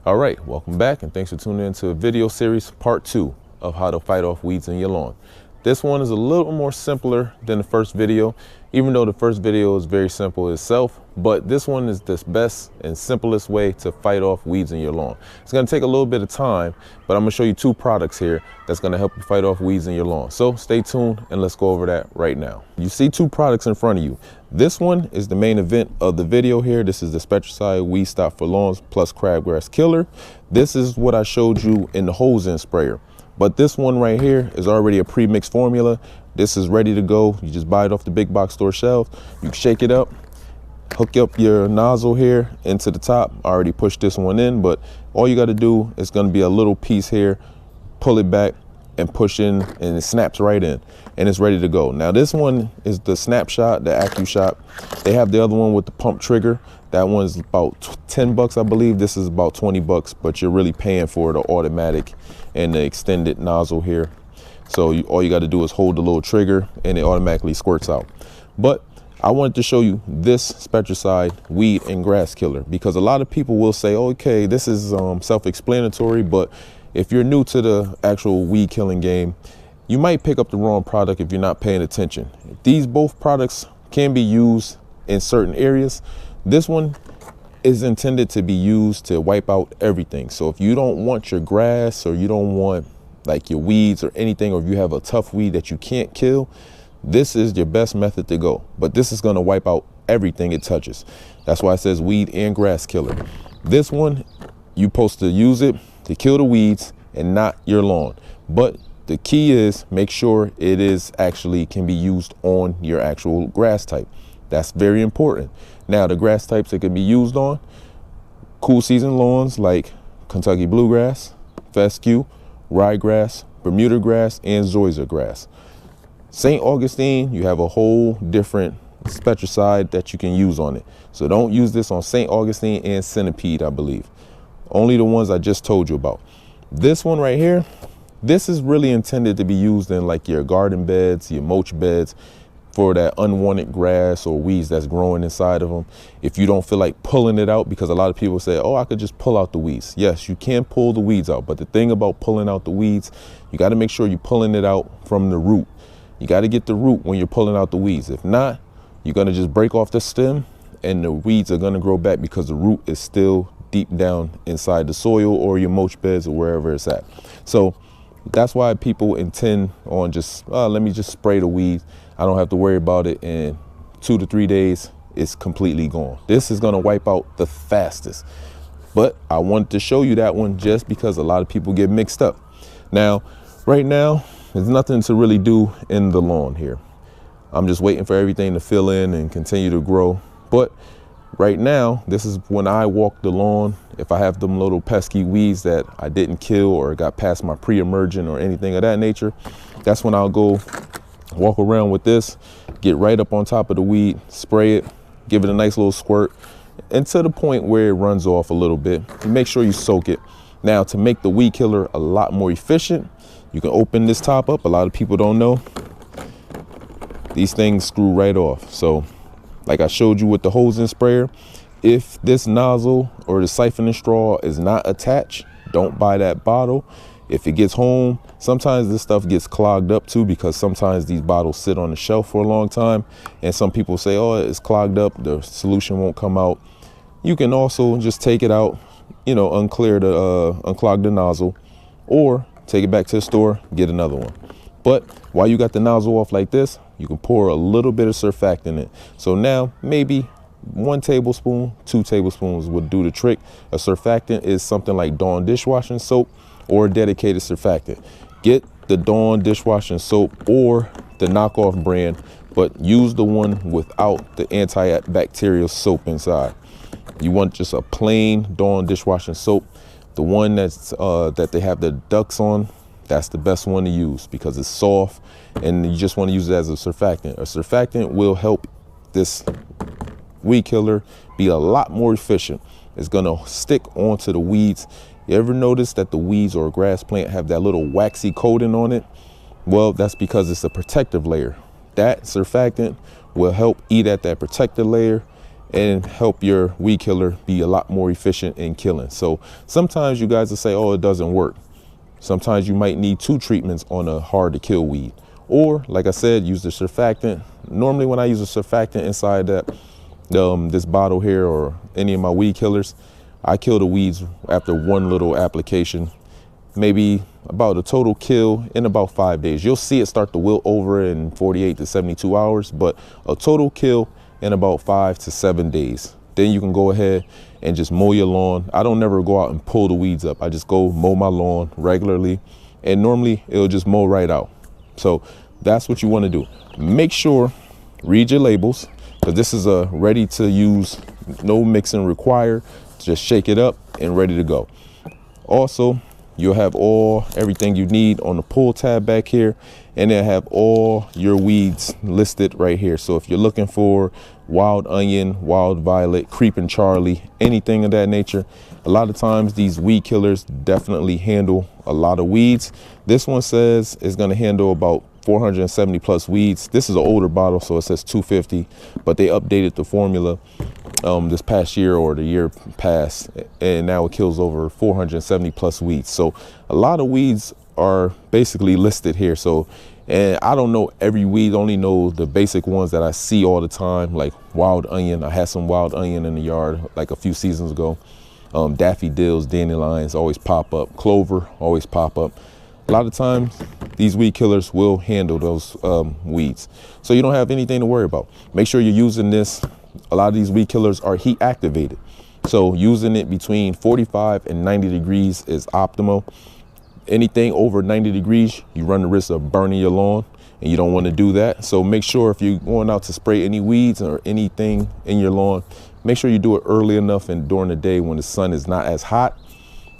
All right, welcome back and thanks for tuning in to video series part 2 of how to fight off weeds in your lawn. This one is a little more simpler than the first video, even though the first video is very simple itself, but this one is the best and simplest way to fight off weeds in your lawn. It's gonna take a little bit of time, but I'm gonna show you 2 products here that's gonna help you fight off weeds in your lawn. So stay tuned and let's go over that right now. You see 2 products in front of you. This one is the main event of the video here. This is the Spectracide Weed Stop for Lawns plus Crabgrass Killer. This is what I showed you in the hose-in sprayer. But this one right here is already a pre-mixed formula. This is ready to go. You just buy it off the big box store shelf. You can shake it up, hook up your nozzle here into the top. I already pushed this one in, but all you got to do is going to be a little piece here, pull it back and push in, and it snaps right in and it's ready to go. Now this one is the Snapshot, the AccuShot. They have the other one with the pump trigger. That one's about 10 bucks, I believe. This is about 20 bucks, but you're really paying for the automatic and the extended nozzle here. So all you got to do is hold the little trigger and it automatically squirts out. But I wanted to show you this Spectracide Weed and Grass Killer because a lot of people will say, okay, this is self-explanatory, but if you're new to the actual weed killing game, you might pick up the wrong product if you're not paying attention. These both products can be used in certain areas. This one is intended to be used to wipe out everything. So if you don't want your grass or you don't want like your weeds or anything, or if you have a tough weed that you can't kill, this is your best method to go. But this is going to wipe out everything it touches. That's why it says Weed and Grass Killer. This one, you're supposed to use it to kill the weeds and not your lawn. But the key is make sure it is actually can be used on your actual grass type. That's very important. Now the grass types it can be used on cool season lawns like Kentucky bluegrass, fescue, ryegrass, Bermuda grass, and zoysia grass. St. Augustine, you have a whole different Spectracide that you can use on it. So don't use this on St. Augustine and centipede, I believe. Only the ones I just told you about. This one right here, this is really intended to be used in like your garden beds, your mulch beds, for that unwanted grass or weeds that's growing inside of them. If you don't feel like pulling it out, because a lot of people say, oh, I could just pull out the weeds. Yes, you can pull the weeds out, but the thing about pulling out the weeds, you got to make sure you're pulling it out from the root. You got to get the root when you're pulling out the weeds. If not, you're going to just break off the stem and the weeds are going to grow back because the root is still deep down inside the soil or your mulch beds or wherever it's at. So that's why people intend on just, let me just spray the weeds. I don't have to worry about it. In 2 to 3 days, it's completely gone. This is going to wipe out the fastest. But I wanted to show you that one just because a lot of people get mixed up. Now, right now, there's nothing to really do in the lawn here. I'm just waiting for everything to fill in and continue to grow. But right now, this is when I walk the lawn. If I have them little pesky weeds that I didn't kill or got past my pre-emergent or anything of that nature, that's when I'll go walk around with this, get right up on top of the weed, spray it, give it a nice little squirt, and to the point where it runs off a little bit. Make sure you soak it. Now, to make the weed killer a lot more efficient, you can open this top up. A lot of people don't know. These things screw right off. So like I showed you with the hose-in sprayer, if this nozzle or the siphoning straw is not attached, don't buy that bottle. If it gets home, sometimes this stuff gets clogged up too, because sometimes these bottles sit on the shelf for a long time and some people say, oh, it's clogged up, the solution won't come out. You can also just take it out, you know, unclog the nozzle, or take it back to the store, get another one. But while you got the nozzle off like this, you can pour a little bit of surfactant in it. So now maybe 1 tablespoon, 2 tablespoons would do the trick. A surfactant is something like Dawn dishwashing soap or a dedicated surfactant. Get the Dawn dishwashing soap or the knockoff brand, but use the one without the antibacterial soap inside. You want just a plain Dawn dishwashing soap. The one that's that they have the ducks on, that's the best one to use because it's soft and you just want to use it as a surfactant. A surfactant will help this weed killer be a lot more efficient. It's going to stick onto the weeds. You ever notice that the weeds or a grass plant have that little waxy coating on it? Well, that's because it's a protective layer. That surfactant will help eat at that protective layer and help your weed killer be a lot more efficient in killing. So sometimes you guys will say, oh, it doesn't work. Sometimes you might need 2 treatments on a hard to kill weed. Or like I said, use the surfactant. Normally when I use a surfactant inside that this bottle here or any of my weed killers, I kill the weeds after 1 little application, maybe about a total kill in about 5 days. You'll see it start to wilt over in 48 to 72 hours, but a total kill in about 5 to 7 days. Then you can go ahead and just mow your lawn. I don't never go out and pull the weeds up. I just go mow my lawn regularly, and normally it'll just mow right out. So that's what you want to do. Make sure, read your labels, because this is a ready to use, no mixing required. Just shake it up and ready to go. Also, you'll have everything you need on the pull tab back here, and they'll have all your weeds listed right here. So if you're looking for wild onion, wild violet, creeping Charlie, anything of that nature, a lot of times these weed killers definitely handle a lot of weeds. This one says it's going to handle about 470 plus weeds. This is an older bottle, so it says 250, but they updated the formula this past year or the year past, and now it kills over 470 plus weeds. So a lot of weeds are basically listed here. So, and I don't know every weed, only know the basic ones that I see all the time, like wild onion. I had some wild onion in the yard like a few seasons ago. Daffodils, dandelions always pop up. Clover always pop up. A lot of times these weed killers will handle those weeds. So you don't have anything to worry about. Make sure you're using this. A lot of these weed killers are heat activated. So using it between 45 and 90 degrees is optimal. Anything over 90 degrees, you run the risk of burning your lawn, and you don't want to do that. So make sure if you're going out to spray any weeds or anything in your lawn, make sure you do it early enough and during the day when the sun is not as hot,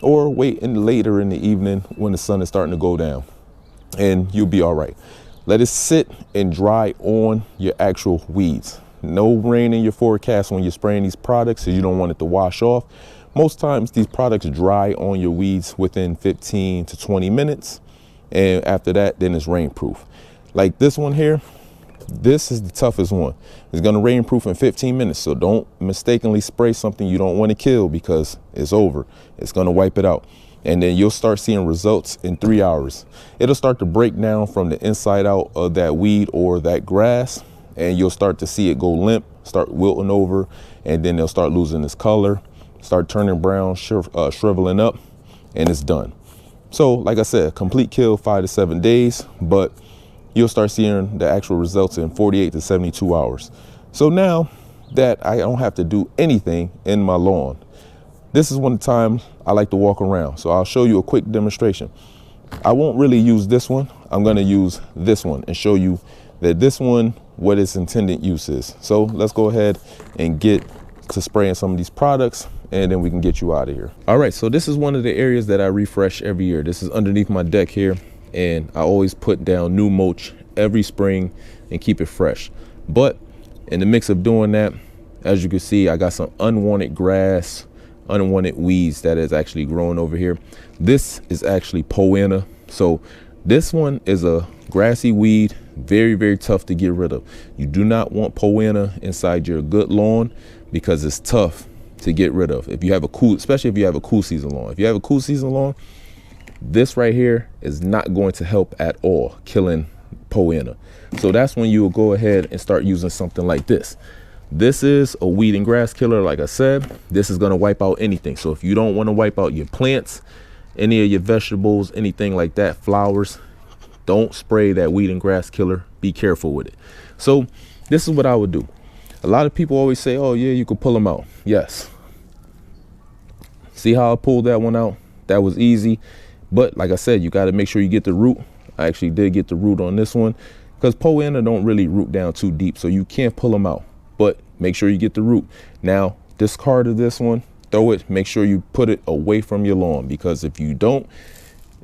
or wait later in the evening when the sun is starting to go down, and you'll be all right. Let it sit and dry on your actual weeds. No rain in your forecast when you're spraying these products, so you don't want it to wash off. Most times these products dry on your weeds within 15 to 20 minutes. And after that, then it's rainproof. Like this one here, this is the toughest one. It's gonna rainproof in 15 minutes. So don't mistakenly spray something you don't want to kill, because it's over. It's gonna wipe it out. And then you'll start seeing results in 3 hours. It'll start to break down from the inside out of that weed or that grass, and you'll start to see it go limp, start wilting over, and then they'll start losing its color, start turning brown, shriveling up, and it's done. So like I said, complete kill 5 to 7 days, but you'll start seeing the actual results in 48 to 72 hours. So now that I don't have to do anything in my lawn, this is one of the times I like to walk around. So I'll show you a quick demonstration. I won't really use this one. I'm gonna use this one and show you that this one, what its intended use is. So let's go ahead and get to spraying some of these products, and then we can get you out of here. All right, so this is one of the areas that I refresh every year. This is underneath my deck here, and I always put down new mulch every spring and keep it fresh. But in the mix of doing that, as you can see, I got some unwanted grass, unwanted weeds that is actually growing over here. This is actually poena. So this one is a grassy weed, very, very tough to get rid of. You do not want poena inside your good lawn, because it's tough to get rid of. If you have a cool, especially if you have a cool season lawn. If you have a cool season lawn, this right here is not going to help at all killing poena. So that's when you will go ahead and start using something like this. This is a weed and grass killer. Like I said, this is going to wipe out anything. So if you don't want to wipe out your plants, any of your vegetables, anything like that, flowers, don't spray that weed and grass killer. Be careful with it. So this is what I would do. A lot of people always say, oh yeah, you can pull them out. Yes. See how I pulled that one out? That was easy. But like I said, you got to make sure you get the root. I actually did get the root on this one, because poena don't really root down too deep, so you can't pull them out. But make sure you get the root. Now, discard of this one, throw it, make sure you put it away from your lawn, because if you don't,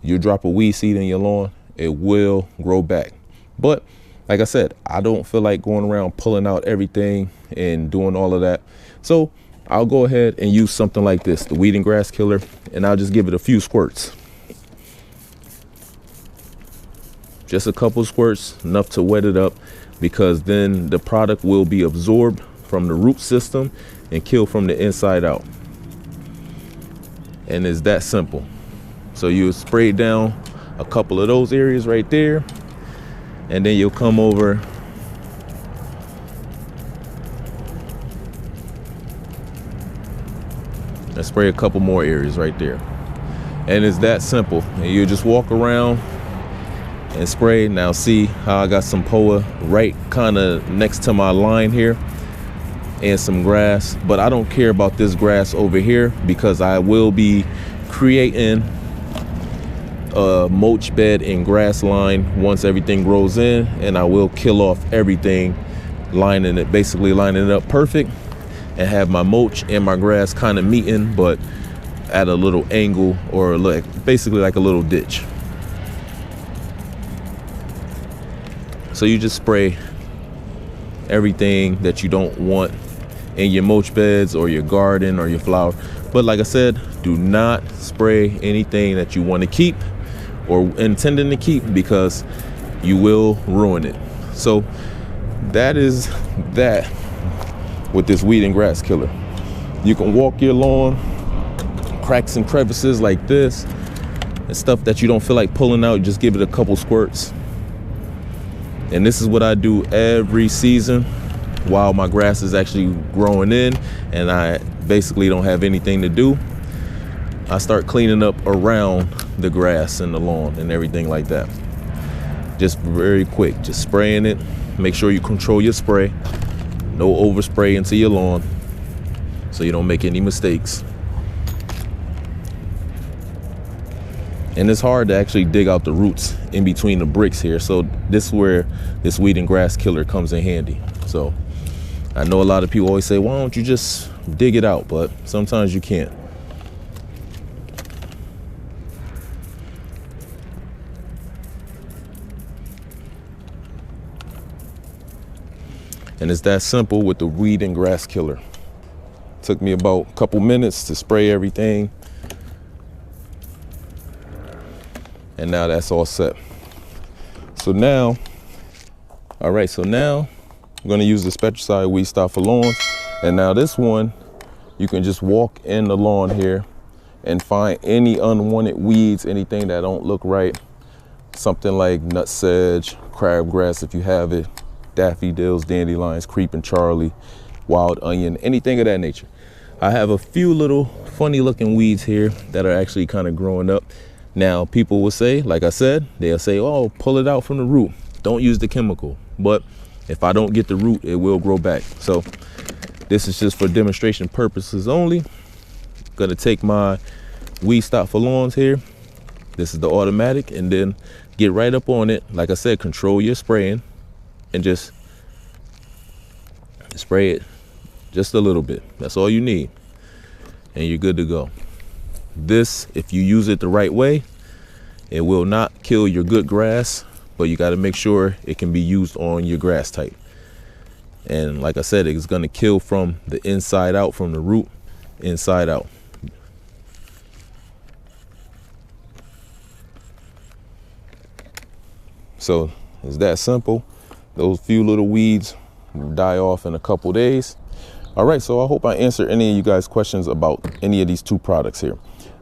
you drop a weed seed in your lawn, it will grow back. But like I said, I don't feel like going around pulling out everything and doing all of that. So I'll go ahead and use something like this, the weed and grass killer, and I'll just give it a few squirts. Just a couple squirts, enough to wet it up, because then the product will be absorbed from the root system and kill from the inside out. And it's that simple. So you spray down a couple of those areas right there, and then you'll come over and spray a couple more areas right there. And it's that simple. And you just walk around and spray. Now see how I got some POA right kind of next to my line here, and some grass, but I don't care about this grass over here because I will be creating a mulch bed and grass line once everything grows in, and I will kill off everything, basically lining it up perfect, and have my mulch and my grass kind of meeting, but at a little angle, or basically like a little ditch. So you just spray everything that you don't want in your mulch beds or your garden or your flower. But like I said, do not spray anything that you want to keep or intending to keep, because you will ruin it. So that is that with this weed and grass killer. You can walk your lawn, cracks and crevices like this, and stuff that you don't feel like pulling out, just give it a couple squirts. And this is what I do every season while my grass is actually growing in and I basically don't have anything to do. I start cleaning up around the grass and the lawn and everything like that. Just very quick, just spraying it. Make sure you control your spray. No overspray into your lawn so you don't make any mistakes. And it's hard to actually dig out the roots in between the bricks here. So this is where this weed and grass killer comes in handy. So I know a lot of people always say, why don't you just dig it out? But sometimes you can't. And it's that simple with the weed and grass killer. Took me about a couple minutes to spray everything. And now that's all set. So now, all right, so now I'm gonna use the Spectracide Weed Stop for Lawns. And now this one, you can just walk in the lawn here and find any unwanted weeds, anything that don't look right. Something like nutsedge, crabgrass if you have it, daffodils, dandelions, creeping Charlie, wild onion, anything of that nature. I have a few little funny looking weeds here that are actually kind of growing up. Now people will say, like I said, they'll say, oh, pull it out from the root. Don't use the chemical. But if I don't get the root, it will grow back. So this is just for demonstration purposes only. Gonna take my Weed Stop for Lawns here. This is the automatic, and then get right up on it. Like I said, control your spraying and just spray it just a little bit. That's all you need. And you're good to go. This, if you use it the right way, it will not kill your good grass, but you got to make sure it can be used on your grass type. And like I said, it's going to kill from the inside out, from the root inside out. So it's that simple. Those few little weeds will die off in a couple days. All right, so I hope I answered any of you guys' questions about any of these two products here.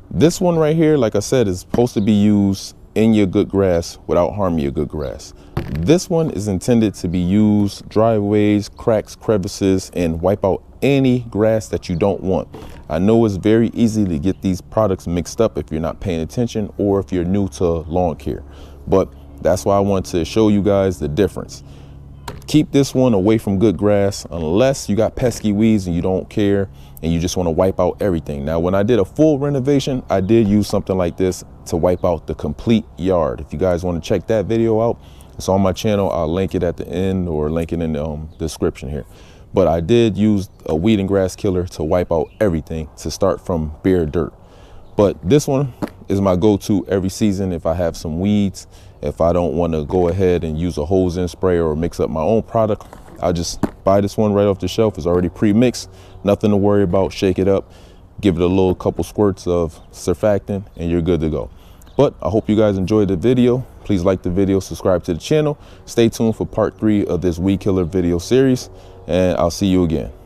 This one right here, like I said, is supposed to be used in your good grass without harming your good grass. This one is intended to be used driveways, cracks, crevices, and wipe out any grass that you don't want. I know it's very easy to get these products mixed up if you're not paying attention or if you're new to lawn care, but that's why I want to show you guys the difference. Keep this one away from good grass unless you got pesky weeds and you don't care and you just want to wipe out everything. Now, when I did a full renovation, I did use something like this to wipe out the complete yard. If you guys want to check that video out, it's on my channel. I'll link it at the end or link it in the description here. But I did use a weed and grass killer to wipe out everything, to start from bare dirt. But this one is my go-to every season if I have some weeds. If I don't want to go ahead and use a hose in sprayer or mix up my own product, I'll just buy this one right off the shelf. It's already pre-mixed, nothing to worry about. Shake it up, give it a little couple squirts of surfactant, and you're good to go. But I hope you guys enjoyed the video. Please like the video, subscribe to the channel. Stay tuned for part 3 of this weed killer video series, and I'll see you again.